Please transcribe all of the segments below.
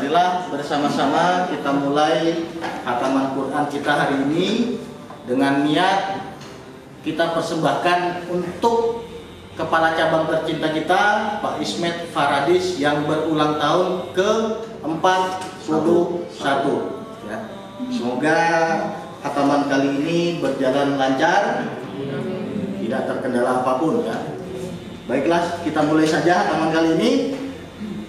marilah bersama-sama kita mulai hataman Quran kita hari ini dengan niat kita persembahkan untuk kepala cabang tercinta kita Pak Ismet Faradis yang berulang tahun ke-41 ya. Semoga hataman kali ini berjalan lancar, tidak terkendala apapun ya. Baiklah, kita mulai saja hataman kali ini.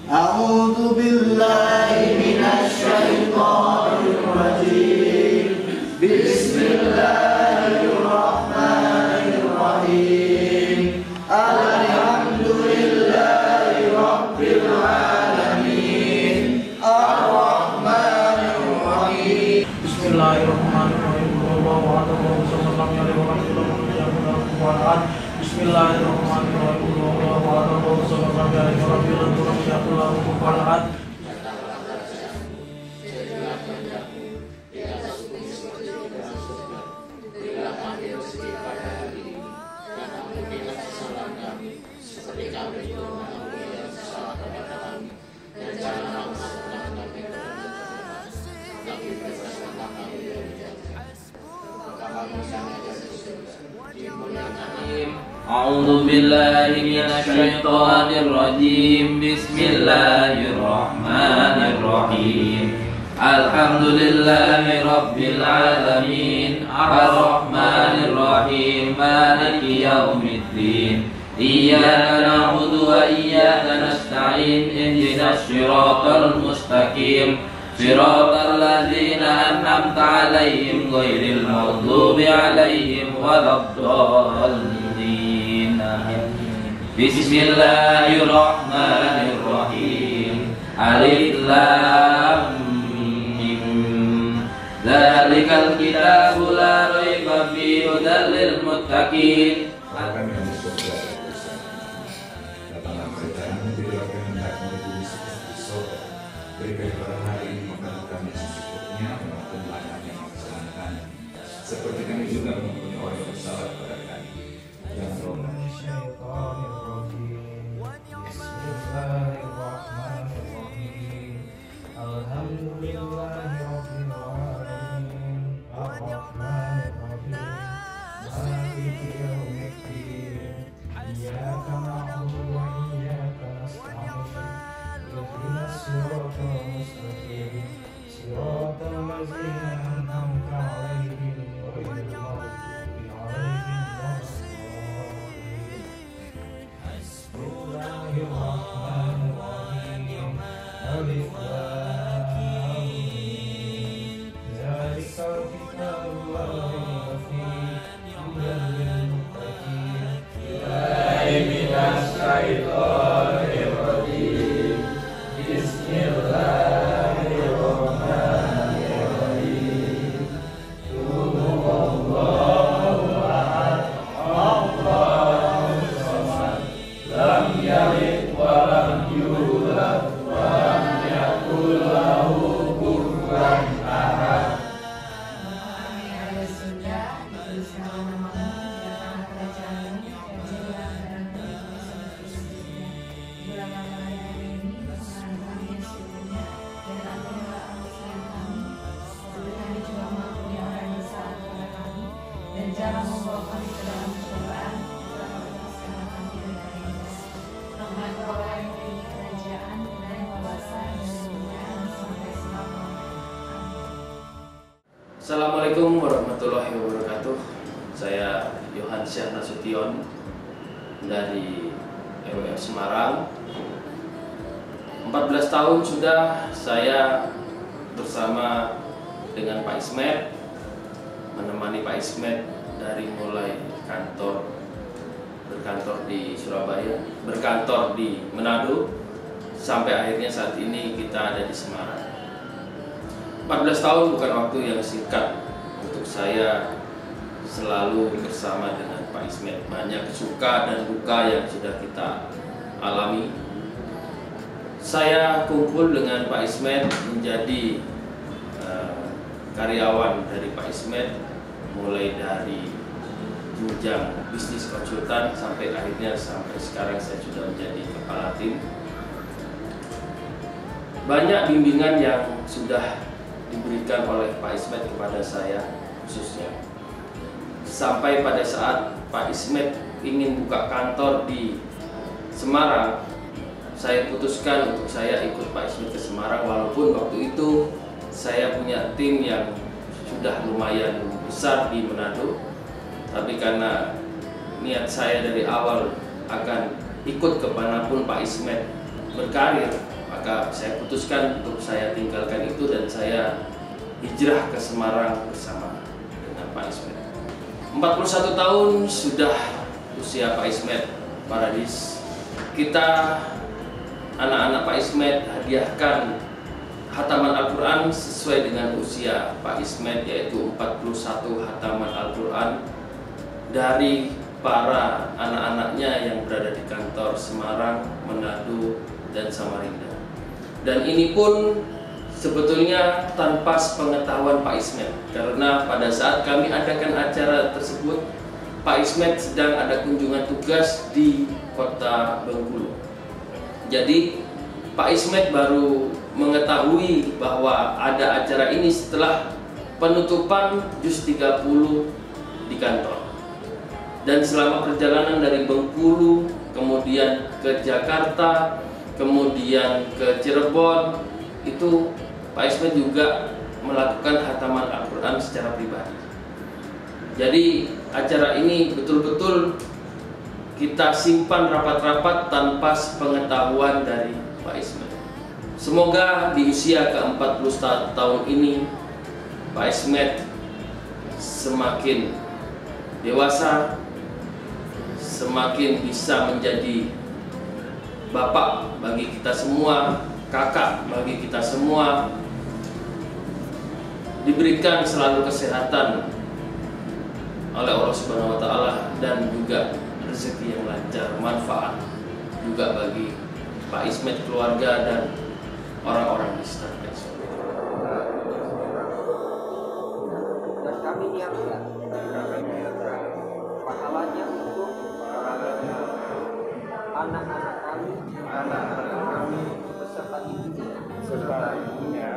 A'udzu billahi minasy syaithanir rajim. Bismillahirrahmanirrahim. Alhamdulillahi rabbil alamin. Ar-rahmanir rahim. Bismillahirrahmanirrahim. A'udzu billahi minasy syaithanir rajim. Bismillahirrahmanirrahim. Alhamdulillahi rabbil alamin. Ar-rahmanir rahim. Maliki yaumiddin. Iyyaka na'budu wa iyyaka nasta'in. Ihdinas siratal mustaqim. Siratal ladzina an'amta 'alaihim ghairil maghdubi 'alaihim waladdallin. Bismillahirrahmanirrahim. Alif lam mim. Dzalikal kitabu la raiba fihi hudal lil muttaqin. Berikan kepada hari ini makanan kami secukupnya, maupun lahan yang melaksanakan. Seperti kami juga mengampuni orang yang bersalah kepada kami. Jangan lupa. Bismillahirrahmanirrahim. Alhamdulillahirabbil alamin. Ar-rahmanir rahim. Maliki yaumiddin. Iyyaka na'budu wa iyyaka nasta'in. Ihdinas siratal mustaqim. Siratal ladzina an'amta 'alaihim ghairil maghdubi 'alaihim waladdallin. Bismillahirrahmanirrahim. Alif lam mim. Dzalikal kitabu la raiba fihi hudal lil muttaqin. Billahi minasy syaithanir rajim. Bismillahirrahmanirrahim. Qul huwallahu ahad. Allahus samad. Lam yalid wa lam yulad wa lam yakul lahu kufuwan ahad. Kami ada surga, dituliskan namamu, datang kerajaanmu, dan jadilah kehendakmu yang seperti sesungguhnya. Bulanlah hari ini, makanan kami yang secukupnya, dan ampunilah kesalahan kami, seperti kami juga mengampuni orang yang bersalah kepada kami, dan jangan membawa kami ke dalam pencobaan, tetapi lepaskanlah kami dari yang jahat. Karena Engkaulah yang memiliki kerajaan dan kuasa dan kemuliaan sampai selama-lamanya. Amin. Assalamualaikum warahmatullahi wabarakatuh. Saya Yohan Syah Nasution dari EWF Semarang. 14 tahun sudah saya bersama dengan Pak Ismet, menemani Pak Ismet dari mulai berkantor di Surabaya, berkantor di Manado, sampai akhirnya saat ini kita ada di Semarang. 14 tahun bukan waktu yang singkat untuk saya selalu bersama dengan Pak Ismet. Banyak suka dan duka yang sudah kita alami. Saya kumpul dengan Pak Ismet menjadi karyawan dari Pak Ismet, mulai dari jenjang bisnis konsultan sampai akhirnya sampai sekarang saya sudah menjadi kepala tim. banyak bimbingan yang sudah diberikan oleh Pak Ismet kepada saya khususnya. Sampai pada saat Pak Ismet ingin buka kantor di Semarang, saya putuskan untuk saya ikut Pak Ismet ke Semarang, walaupun waktu itu saya punya tim yang sudah lumayan besar di Manado. Tapi karena niat saya dari awal akan ikut kemanapun Pak Ismet berkarir, maka saya putuskan untuk saya tinggalkan itu dan saya hijrah ke Semarang bersama dengan Pak Ismet. 41 tahun sudah usia Pak Ismet Paradis. Kita anak-anak Pak Ismet hadiahkan hataman Al-Quran sesuai dengan usia Pak Ismet, yaitu 41 hataman Al-Quran dari para anak-anaknya yang berada di kantor Semarang, Manado, dan Samarinda. Dan ini pun sebetulnya tanpa sepengetahuan Pak Ismet, karena pada saat kami adakan acara tersebut, Pak Ismet sedang ada kunjungan tugas di kota Bengkulu. Jadi Pak Ismet baru mengetahui bahwa ada acara ini setelah penutupan Juz 30 di kantor. Dan selama perjalanan dari Bengkulu, kemudian ke Jakarta, kemudian ke Cirebon, itu Pak Ismet juga melakukan hataman Al-Quran secara pribadi. Jadi acara ini betul-betul kita simpan rapat-rapat tanpa sepengetahuan dari Pak Ismet. Semoga di usia ke-40 tahun ini Pak Ismet semakin dewasa, semakin bisa menjadi bapak bagi kita semua, kakak bagi kita semua, diberikan selalu kesehatan oleh Allah Subhanahu wa Ta'ala, dan juga rezeki yang lancar, manfaat juga bagi Pak Ismet, keluarga, dan orang-orang di sekitar Pak Ismet. Dan kami niatkan pahalanya untuk anak-anak kami beserta ibunya.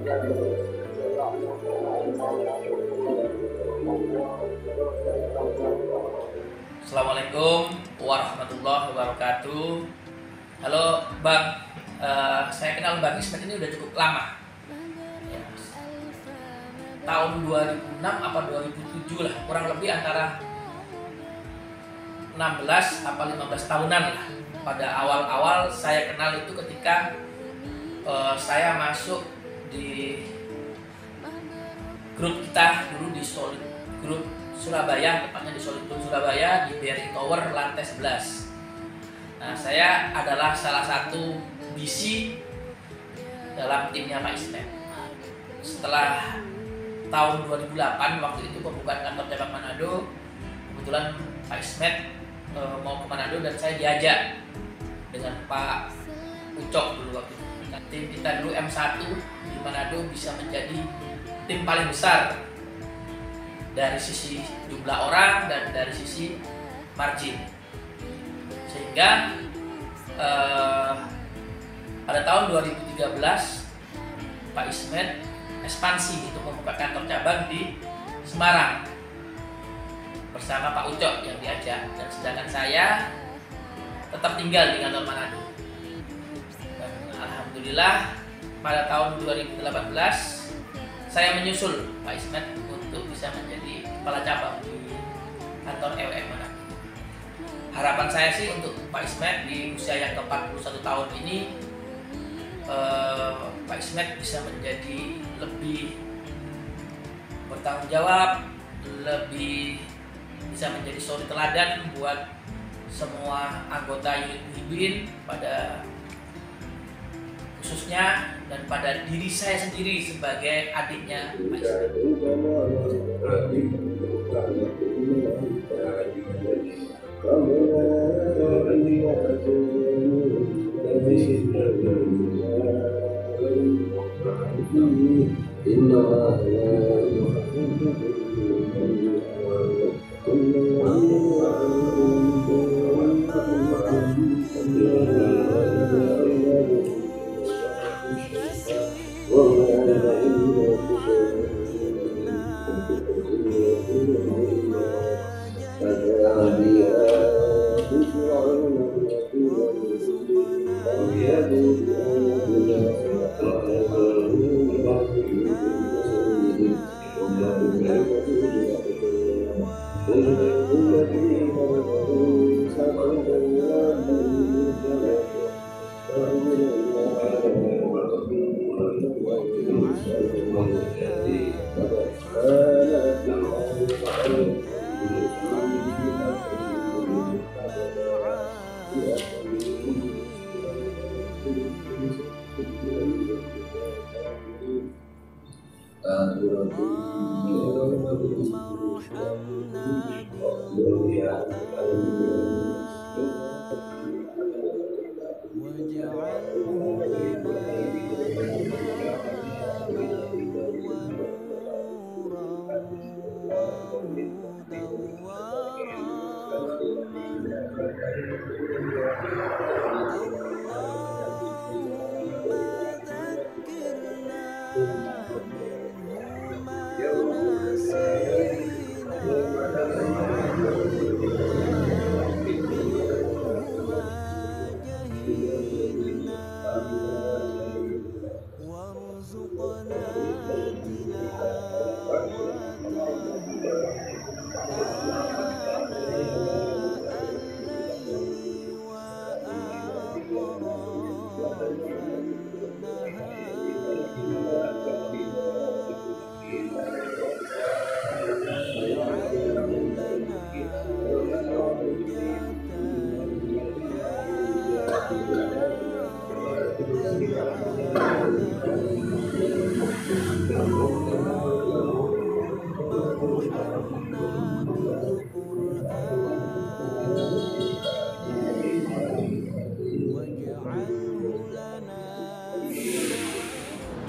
Assalamualaikum warahmatullahi wabarakatuh. Halo Bang, saya kenal Bang Ismet ini udah cukup lama. Ya, tahun 2006 apa 2007 lah, kurang lebih antara 16 apa 15 tahunan lah. Pada awal-awal saya kenal itu ketika saya masuk di grup kita dulu di Solid Group Surabaya, tepatnya di Solid Group Surabaya di BRI Tower lantai 11. Nah, saya adalah salah satu BC dalam timnya Pak Ismet. Setelah tahun 2008 waktu itu pembukaan kantor cabang Manado, kebetulan Pak Ismet mau ke Manado dan saya diajak dengan Pak Ucok dulu waktu itu. Tim kita dulu M1 di Manado bisa menjadi tim paling besar dari sisi jumlah orang dan dari sisi margin. Sehingga pada tahun 2013 Pak Ismet ekspansi untuk membuka kantor cabang di Semarang bersama Pak Ucok yang diajak, dan sedangkan saya tetap tinggal di kantor Manado. Dan alhamdulillah pada tahun 2018 saya menyusul Pak Ismet untuk bisa menjadi kepala cabang di kantor EWM Manado. Harapan saya sih untuk Pak Ismet di usia yang ke-41 tahun ini, Pak Ismet bisa menjadi lebih bertanggung jawab, lebih bisa menjadi suri teladan buat semua anggota unit Muhibin, pada khususnya dan pada diri saya sendiri sebagai adiknya Pak Ismet.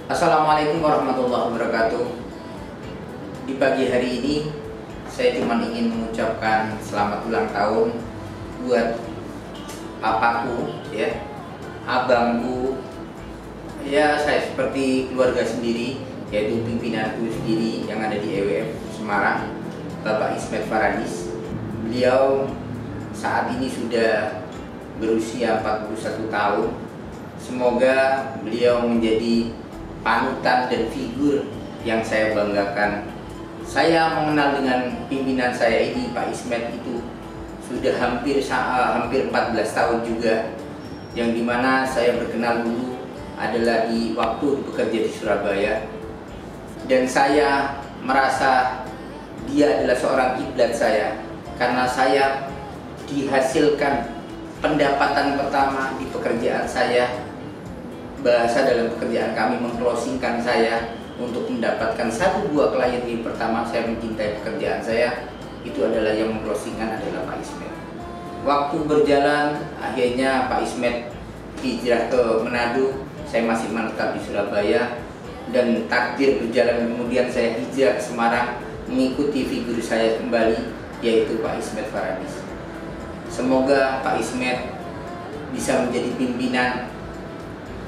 Assalamualaikum warahmatullahi wabarakatuh. Di pagi hari ini saya cuma ingin mengucapkan selamat ulang tahun buat papaku, ya, abangku Ya, saya seperti keluarga sendiri, yaitu pimpinanku sendiri yang ada di EWF Semarang, Bapak Ismet Faradis. Beliau saat ini sudah berusia 41 tahun. Semoga beliau menjadi panutan dan figur yang saya banggakan. Saya mengenal dengan pimpinan saya ini, Pak Ismet, itu sudah hampir 14 tahun juga, yang dimana saya berkenal dulu adalah di waktu bekerja di Surabaya, dan saya merasa dia adalah seorang kiblat saya karena saya dihasilkan pendapatan pertama di pekerjaan saya. Bahasa dalam pekerjaan kami mengclosingkan saya untuk mendapatkan 1 buah klien yang pertama. Saya mencintai pekerjaan saya, itu adalah yang mengclosingkan adalah Pak Ismet. Waktu berjalan, akhirnya Pak Ismet hijrah ke Manado. Saya masih menetap di Surabaya, dan takdir berjalan, kemudian saya hijrah ke Semarang mengikuti figur saya kembali, yaitu Pak Ismet Faradis. Semoga Pak Ismet bisa menjadi pimpinan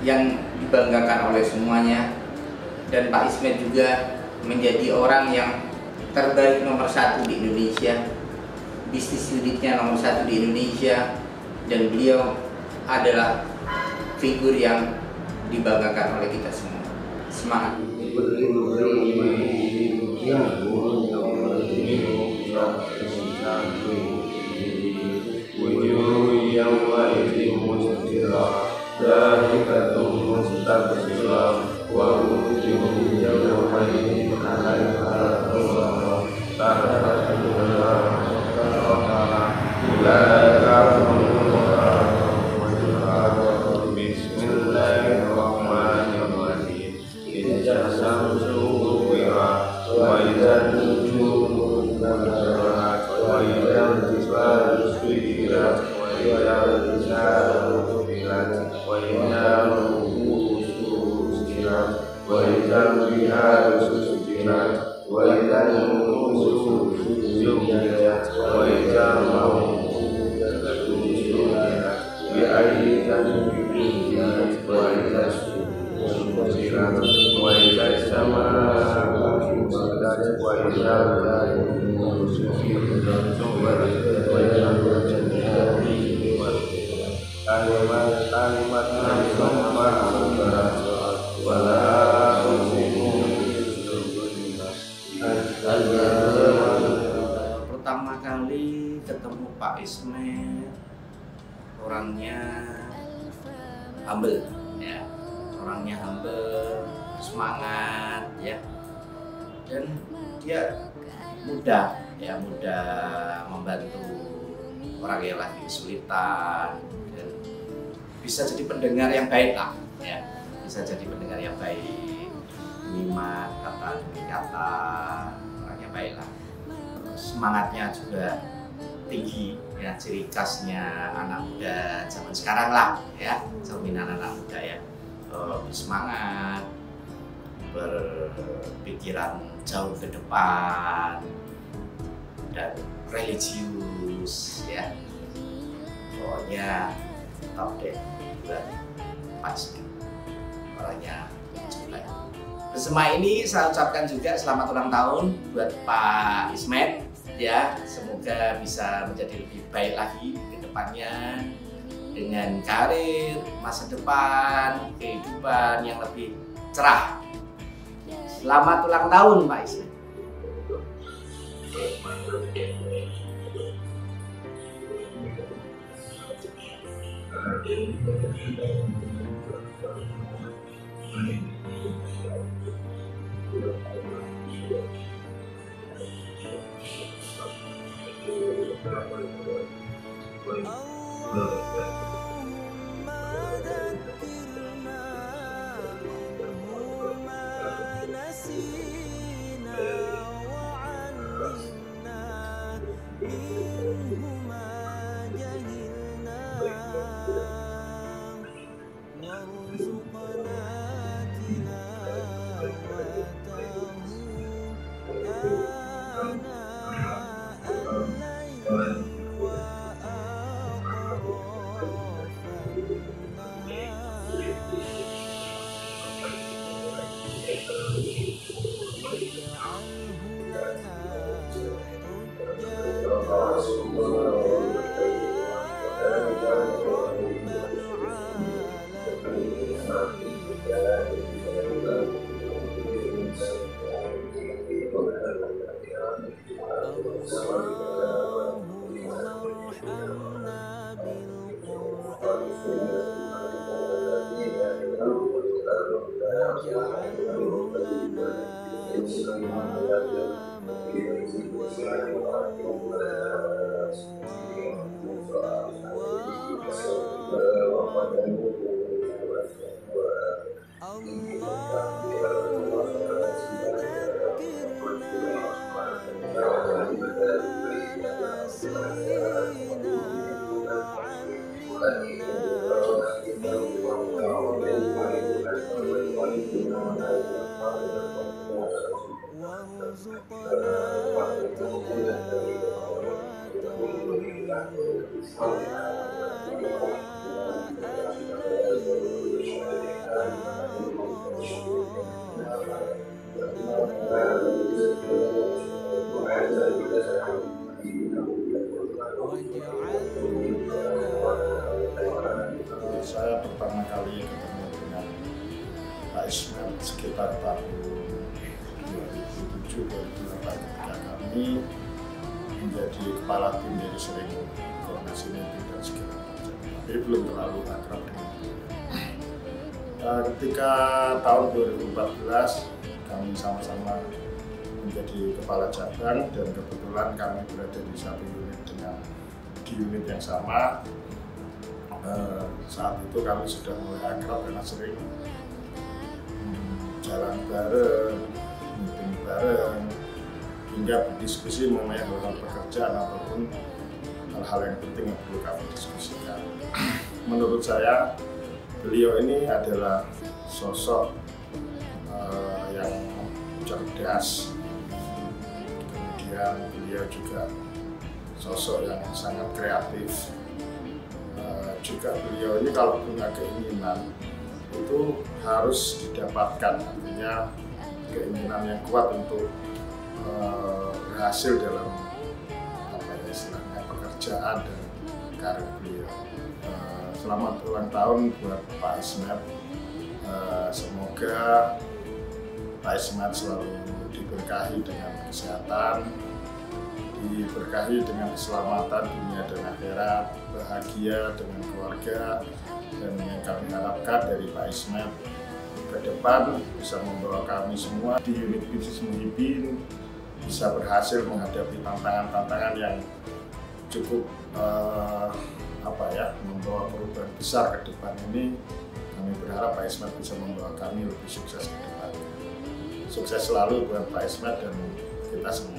yang dibanggakan oleh semuanya, dan Pak Ismet juga menjadi orang yang terbaik nomor 1 di Indonesia, bisnis unitnya nomor 1 di Indonesia, dan beliau adalah figur yang dibanggakan oleh kita semua. Semangat. Pertama kali ketemu Pak Ismet, orangnya humble, ya, orangnya humble, semangat, ya, dan dia mudah membantu orang yang lagi kesulitan, dan bisa jadi pendengar yang baik lah, ya, bisa jadi pendengar yang baik, menyimak kata demi kata, orangnya baik lah. Semangatnya juga tinggi, ya, ciri khasnya anak muda zaman sekarang lah, ya, cerminan anak muda, ya, bersemangat, berpikiran jauh ke depan, dan religius, ya, pokoknya top deh buat Pak Ismet, orangnya juga. Bersama ini saya ucapkan juga selamat ulang tahun buat Pak Ismet, ya, semoga bisa menjadi lebih baik lagi ke depannya dengan karir, masa depan, kehidupan yang lebih cerah. Selamat ulang tahun Pak Ismet. Saya pertama kali ketemu dengan Pak Ismail sekitar tahun 2007-2008 ketika kami menjadi kepala tim dari sering koordinasi meeting dan segala macam. Tapi belum terlalu akrab dengan beliau. Ketika tahun 2014 kami sama-sama menjadi kepala cabang dan kebetulan kami berada di satu unit di unit yang sama. Saat itu kami sudah mulai akrab karena sering jalan bareng, meeting bareng, hingga berdiskusi mengenai hal-hal pekerjaan ataupun hal-hal yang penting yang perlu kami diskusikan. Menurut saya, beliau ini adalah sosok yang cerdas, kemudian beliau juga sosok yang sangat kreatif. Juga beliau ini kalau punya keinginan itu harus didapatkan, artinya keinginan yang kuat untuk berhasil dalam istilahnya pekerjaan dan karir beliau. Selamat ulang tahun buat Pak Ismail. Semoga Pak Ismail selalu diberkahi dengan kesehatan, diberkahi dengan keselamatan dunia dan akhirat, bahagia dengan keluarga, dan yang kami harapkan dari Pak Ismail ke depan bisa membawa kami semua di unit bisnis Muhyiddin bisa berhasil menghadapi tantangan-tantangan yang cukup membawa perubahan besar ke depan ini. Kami berharap Pak Ismail bisa membawa kami lebih sukses ke depan. Sukses selalu buat Pak Ismail dan kita semua.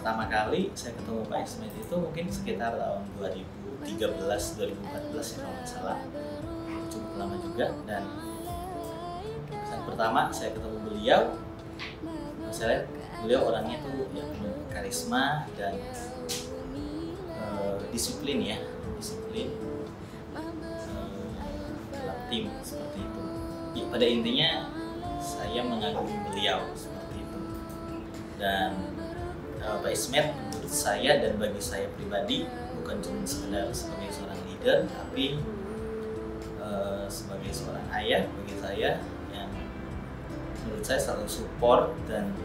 pertama kali saya ketemu Pak Ismet itu mungkin sekitar tahun 2013-2014 ya kalau nggak salah, cukup lama juga. Dan kesan pertama saya ketemu beliau, saya lihat beliau orangnya tuh ya penuh karisma dan disiplin ya, disiplin dalam tim seperti itu. Ya, pada intinya saya mengagumi beliau seperti itu. Dan Pak Ismet menurut saya dan bagi saya pribadi bukan cuma sekedar sebagai seorang leader, tapi sebagai seorang ayah bagi saya yang menurut saya selalu support dan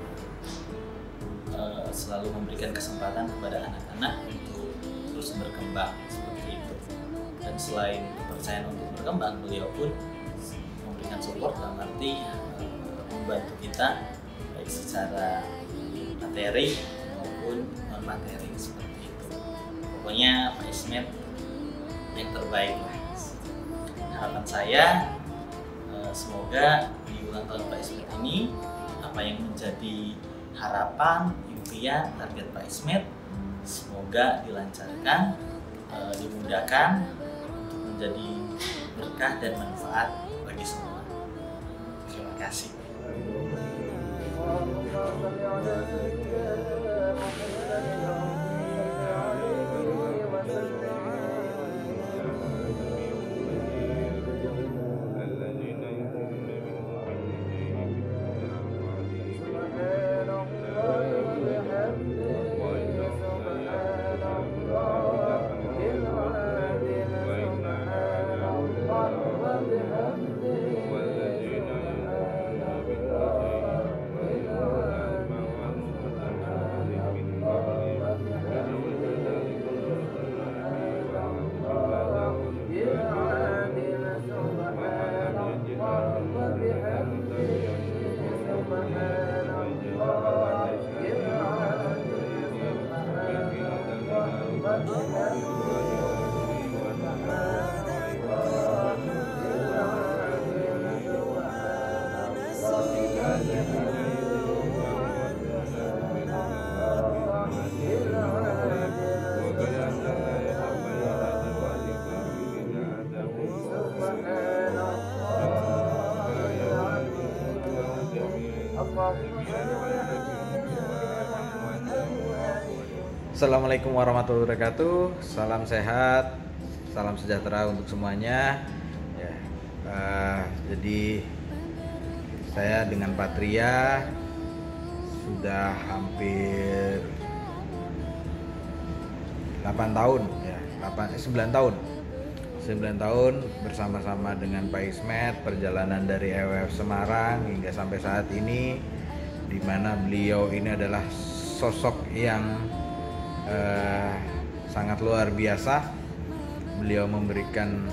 selalu memberikan kesempatan kepada anak-anak untuk terus berkembang seperti itu. Dan selain kepercayaan untuk berkembang, beliau pun memberikan support dalam arti membantu kita baik secara materi maupun non materi seperti itu. Pokoknya Pak Ismet yang terbaik lah. Harapan saya semoga di ulang tahun Pak Ismet ini apa yang menjadi harapan, impian, target Pak Ismet semoga dilancarkan, dimudahkan untuk menjadi berkah dan manfaat bagi semua. Terima kasih. Assalamualaikum warahmatullahi wabarakatuh. Salam sehat, salam sejahtera untuk semuanya. Ya, jadi saya dengan Patria sudah hampir 8 tahun, ya, 9 tahun. 9 tahun bersama-sama dengan Pak Ismet, perjalanan dari EWF Semarang hingga sampai saat ini, di mana beliau ini adalah sosok yang sangat luar biasa. Beliau memberikan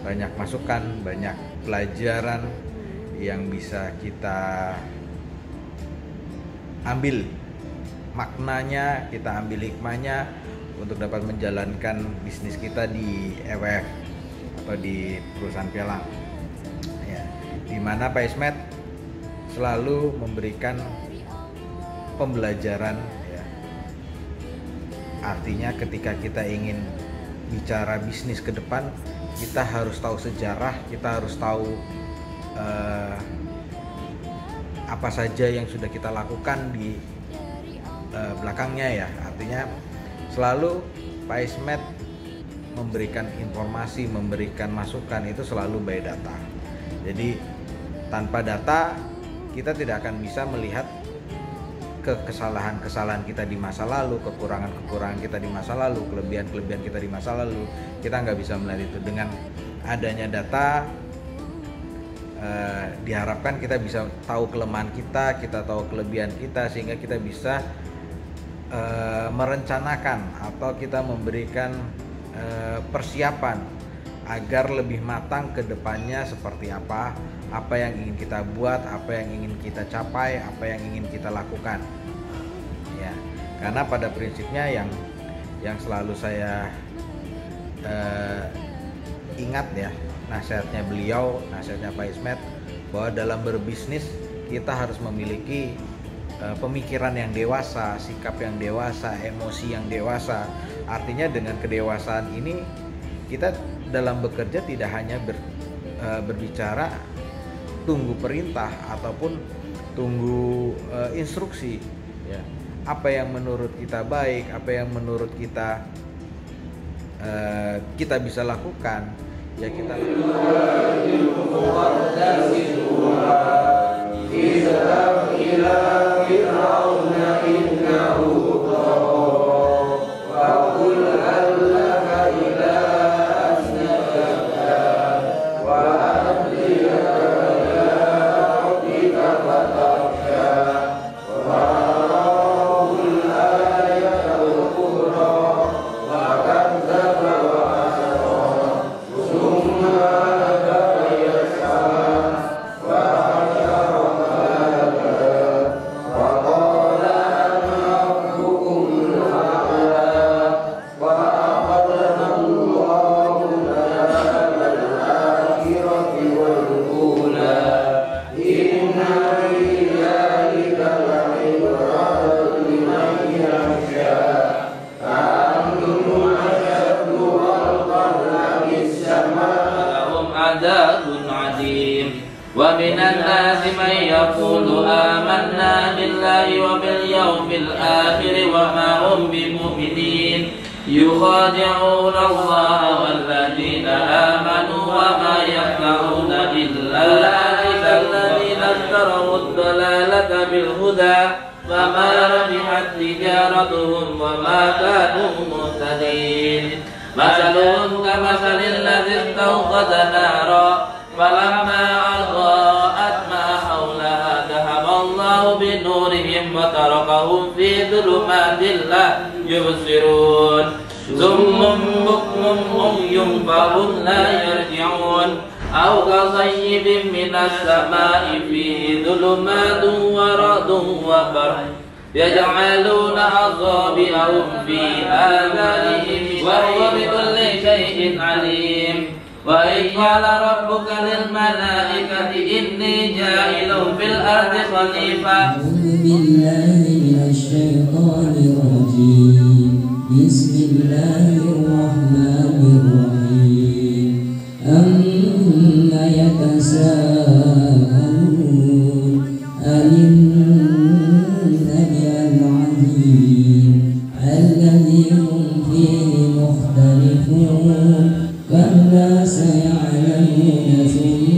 banyak masukan, banyak pelajaran yang bisa kita ambil maknanya, kita ambil hikmahnya untuk dapat menjalankan bisnis kita di EWF atau di perusahaan pialang. Ya, di mana Pak Ismet selalu memberikan pembelajaran, ya. Artinya ketika kita ingin bicara bisnis ke depan, kita harus tahu sejarah, kita harus tahu apa saja yang sudah kita lakukan di belakangnya, ya. Artinya selalu Pak Ismet memberikan informasi, memberikan masukan itu selalu by data. Jadi tanpa data kita tidak akan bisa melihat kesalahan-kesalahan kita di masa lalu, kekurangan-kekurangan kita di masa lalu, kelebihan-kelebihan kita di masa lalu. Kita nggak bisa melihat itu. Dengan adanya data, diharapkan kita bisa tahu kelemahan kita tahu kelebihan kita, sehingga kita bisa merencanakan atau kita memberikan persiapan agar lebih matang ke depannya seperti apa yang ingin kita buat, apa yang ingin kita capai, apa yang ingin kita lakukan. Ya, karena pada prinsipnya yang selalu saya ingat, ya, nasihatnya beliau, nasihatnya Pak Ismet, bahwa dalam berbisnis kita harus memiliki pemikiran yang dewasa, sikap yang dewasa, emosi yang dewasa. Artinya dengan kedewasaan ini kita dalam bekerja tidak hanya berbicara tunggu perintah ataupun tunggu instruksi, ya. Apa yang menurut kita baik, apa yang menurut kita bisa lakukan, ya kita ومن الناس من يقول آمنا بالله وباليوم الآخر وما هم بمؤمنين يخادعون الله والذين آمنوا وما يخدعون إلا الذين اشتروا الضلالة بالهدى فما ربحت تجارتهم وما كانوا مهتدين مثلهم كمثل الذي استوقد نارا فلما أضاءت ما حولها ذهب الله بنورهم وتركهم في ظلمات لا يبصرون صم بكم عمي فهم لا يرجعون أو كصيب من السماء فيه ظلمات ورعد وبرق يجعلون أصابعهم في آذانهم وهو بكل شيء عليم وإذ قال ربك للملائكة إني جاعل في الأرض خليفة أعوذ بالله من الشيطان الرجيم بسم الله الرحمن الرحيم أما يتساءلون عن النبأ العظيم الذي هم فيه مختلفون كلا سيعلمون ثم